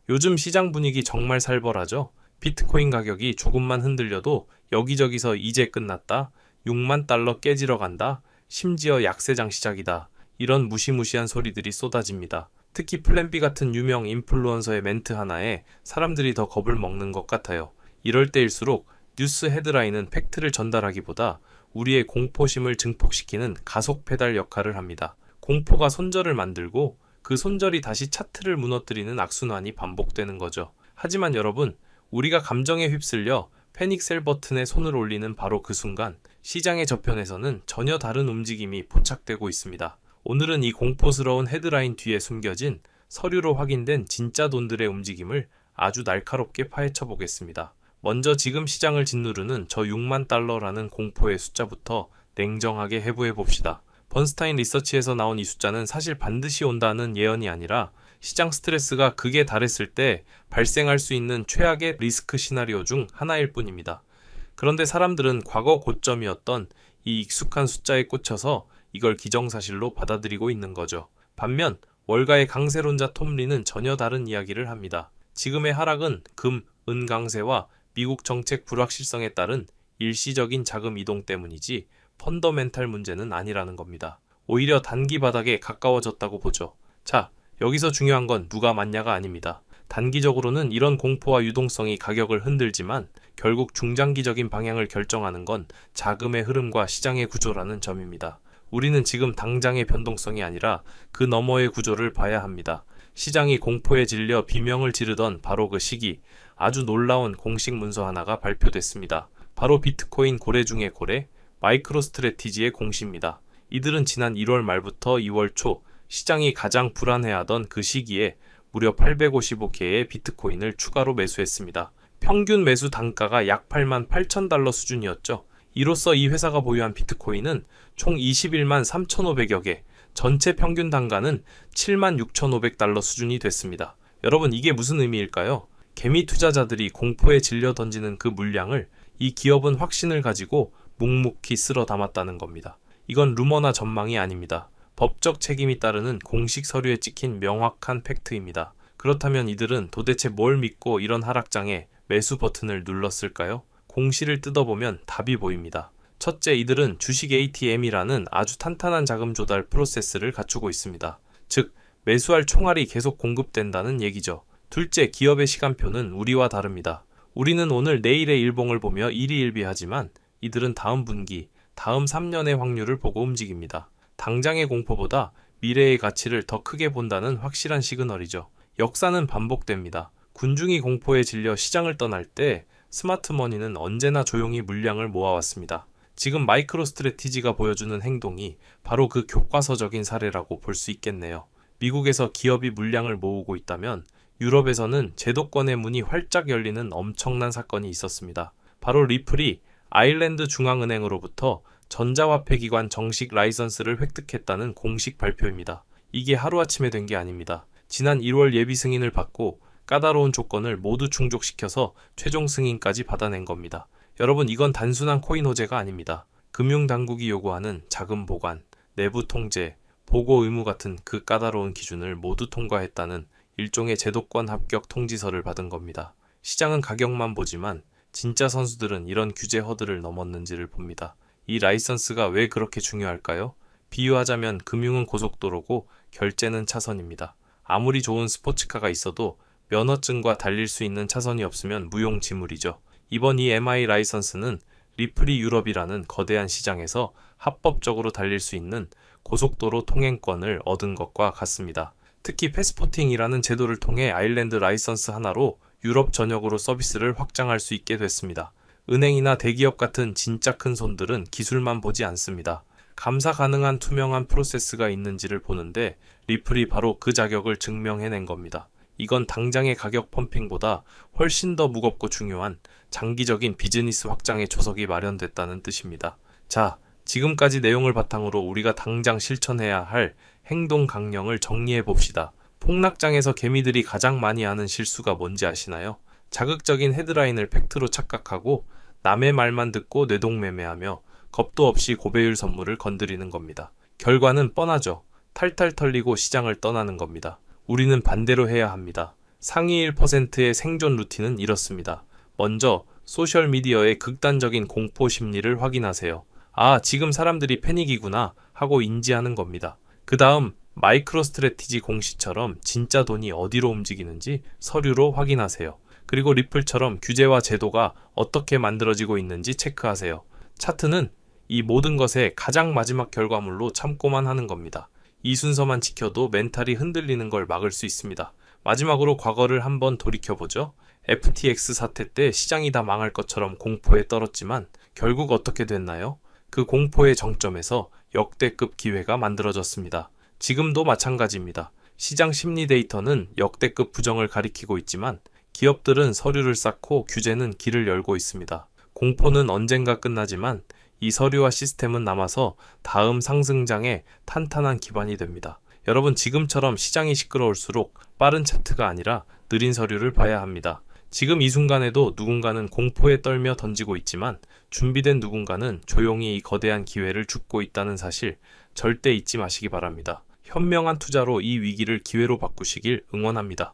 요즘 시장 분위기 정말 살벌하죠? 비트코인 가격이 조금만 흔들려도 여기저기서 이제 끝났다, 6만 달러 깨지러 간다, 심지어 약세장 시작이다, 이런 무시무시한 소리들이 쏟아집니다. 특히 플랜 B 같은 유명 인플루언서의 멘트 하나에 사람들이 더 겁을 먹는 것 같아요. 이럴 때일수록 뉴스 헤드라인은 팩트를 전달하기보다 우리의 공포심을 증폭시키는 가속 페달 역할을 합니다. 공포가 손절을 만들고 그 손절이 다시 차트를 무너뜨리는 악순환이 반복되는 거죠. 하지만 여러분, 우리가 감정에 휩쓸려 패닉 셀 버튼에 손을 올리는 바로 그 순간 시장의 저편에서는 전혀 다른 움직임이 포착되고 있습니다. 오늘은 이 공포스러운 헤드라인 뒤에 숨겨진 서류로 확인된 진짜 돈들의 움직임을 아주 날카롭게 파헤쳐 보겠습니다. 먼저 지금 시장을 짓누르는 저 6만 달러라는 공포의 숫자부터 냉정하게 해부해 봅시다. 번스타인 리서치에서 나온 이 숫자는 사실 반드시 온다는 예언이 아니라 시장 스트레스가 극에 달했을 때 발생할 수 있는 최악의 리스크 시나리오 중 하나일 뿐입니다. 그런데 사람들은 과거 고점이었던 이 익숙한 숫자에 꽂혀서 이걸 기정사실로 받아들이고 있는 거죠. 반면 월가의 강세론자 톰 리는 전혀 다른 이야기를 합니다. 지금의 하락은 금, 은 강세와 미국 정책 불확실성에 따른 일시적인 자금 이동 때문이지 펀더멘탈 문제는 아니라는 겁니다. 오히려 단기 바닥에 가까워졌다고 보죠. 자, 여기서 중요한 건 누가 맞냐가 아닙니다. 단기적으로는 이런 공포와 유동성이 가격을 흔들지만 결국 중장기적인 방향을 결정하는 건 자금의 흐름과 시장의 구조라는 점입니다. 우리는 지금 당장의 변동성이 아니라 그 너머의 구조를 봐야 합니다. 시장이 공포에 질려 비명을 지르던 바로 그 시기, 아주 놀라운 공식 문서 하나가 발표됐습니다. 바로 비트코인 고래 중의 고래, 마이크로 스트래티지의 공시입니다. 이들은 지난 1월 말부터 2월 초 시장이 가장 불안해하던 그 시기에 무려 855개의 비트코인을 추가로 매수했습니다. 평균 매수 단가가 약 8만 8천 달러 수준이었죠. 이로써 이 회사가 보유한 비트코인은 총 21만 3,500여 개, 전체 평균 단가는 7만 6,500달러 수준이 됐습니다. 여러분, 이게 무슨 의미일까요? 개미 투자자들이 공포에 질려 던지는 그 물량을 이 기업은 확신을 가지고 묵묵히 쓸어 담았다는 겁니다. 이건 루머나 전망이 아닙니다. 법적 책임이 따르는 공식 서류에 찍힌 명확한 팩트입니다. 그렇다면 이들은 도대체 뭘 믿고 이런 하락장에 매수 버튼을 눌렀을까요? 공시를 뜯어보면 답이 보입니다. 첫째, 이들은 주식 ATM이라는 아주 탄탄한 자금 조달 프로세스를 갖추고 있습니다. 즉, 매수할 총알이 계속 공급된다는 얘기죠. 둘째, 기업의 시간표는 우리와 다릅니다. 우리는 오늘 내일의 일봉을 보며 일희일비하지만 이들은 다음 분기, 다음 3년의 확률을 보고 움직입니다. 당장의 공포보다 미래의 가치를 더 크게 본다는 확실한 시그널이죠. 역사는 반복됩니다. 군중이 공포에 질려 시장을 떠날 때 스마트머니는 언제나 조용히 물량을 모아왔습니다. 지금 마이크로 스트래티지가 보여주는 행동이 바로 그 교과서적인 사례라고 볼 수 있겠네요. 미국에서 기업이 물량을 모으고 있다면 유럽에서는 제도권의 문이 활짝 열리는 엄청난 사건이 있었습니다. 바로 리플이 아일랜드 중앙은행으로부터 전자화폐 기관 정식 라이선스를 획득했다는 공식 발표입니다. 이게 하루아침에 된 게 아닙니다. 지난 1월 예비 승인을 받고 까다로운 조건을 모두 충족시켜서 최종 승인까지 받아낸 겁니다. 여러분, 이건 단순한 코인 호재가 아닙니다. 금융당국이 요구하는 자금 보관, 내부 통제, 보고 의무 같은 그 까다로운 기준을 모두 통과했다는 일종의 제도권 합격 통지서를 받은 겁니다. 시장은 가격만 보지만 진짜 선수들은 이런 규제 허들을 넘었는지를 봅니다. 이 라이선스가 왜 그렇게 중요할까요? 비유하자면 금융은 고속도로고 결제는 차선입니다. 아무리 좋은 스포츠카가 있어도 면허증과 달릴 수 있는 차선이 없으면 무용지물이죠. 이번 이 MI 라이선스는 리플이 유럽이라는 거대한 시장에서 합법적으로 달릴 수 있는 고속도로 통행권을 얻은 것과 같습니다. 특히 패스포팅이라는 제도를 통해 아일랜드 라이선스 하나로 유럽 전역으로 서비스를 확장할 수 있게 됐습니다. 은행이나 대기업 같은 진짜 큰 손들은 기술만 보지 않습니다. 감사 가능한 투명한 프로세스가 있는지를 보는데 리플이 바로 그 자격을 증명해낸 겁니다. 이건 당장의 가격 펌핑보다 훨씬 더 무겁고 중요한 장기적인 비즈니스 확장의 초석이 마련됐다는 뜻입니다. 자, 지금까지 내용을 바탕으로 우리가 당장 실천해야 할 행동 강령을 정리해 봅시다. 폭락장에서 개미들이 가장 많이 하는 실수가 뭔지 아시나요? 자극적인 헤드라인을 팩트로 착각하고 남의 말만 듣고 뇌동매매하며 겁도 없이 고배율 선물을 건드리는 겁니다. 결과는 뻔하죠. 탈탈 털리고 시장을 떠나는 겁니다. 우리는 반대로 해야 합니다. 상위 1%의 생존 루틴은 이렇습니다. 먼저 소셜미디어의 극단적인 공포 심리를 확인하세요. 아, 지금 사람들이 패닉이구나 하고 인지하는 겁니다. 그 다음 마이크로 스트래티지 공시처럼 진짜 돈이 어디로 움직이는지 서류로 확인하세요. 그리고 리플처럼 규제와 제도가 어떻게 만들어지고 있는지 체크하세요. 차트는 이 모든 것의 가장 마지막 결과물로 참고만 하는 겁니다. 이 순서만 지켜도 멘탈이 흔들리는 걸 막을 수 있습니다. 마지막으로 과거를 한번 돌이켜보죠. FTX 사태 때 시장이 다 망할 것처럼 공포에 떨었지만 결국 어떻게 됐나요? 그 공포의 정점에서 역대급 기회가 만들어졌습니다. 지금도 마찬가지입니다. 시장 심리 데이터는 역대급 부정을 가리키고 있지만 기업들은 서류를 쌓고 규제는 길을 열고 있습니다. 공포는 언젠가 끝나지만 이 서류와 시스템은 남아서 다음 상승장의 탄탄한 기반이 됩니다. 여러분, 지금처럼 시장이 시끄러울수록 빠른 차트가 아니라 느린 서류를 봐야 합니다. 지금 이 순간에도 누군가는 공포에 떨며 던지고 있지만 준비된 누군가는 조용히 이 거대한 기회를 줍고 있다는 사실 절대 잊지 마시기 바랍니다. 현명한 투자로 이 위기를 기회로 바꾸시길 응원합니다.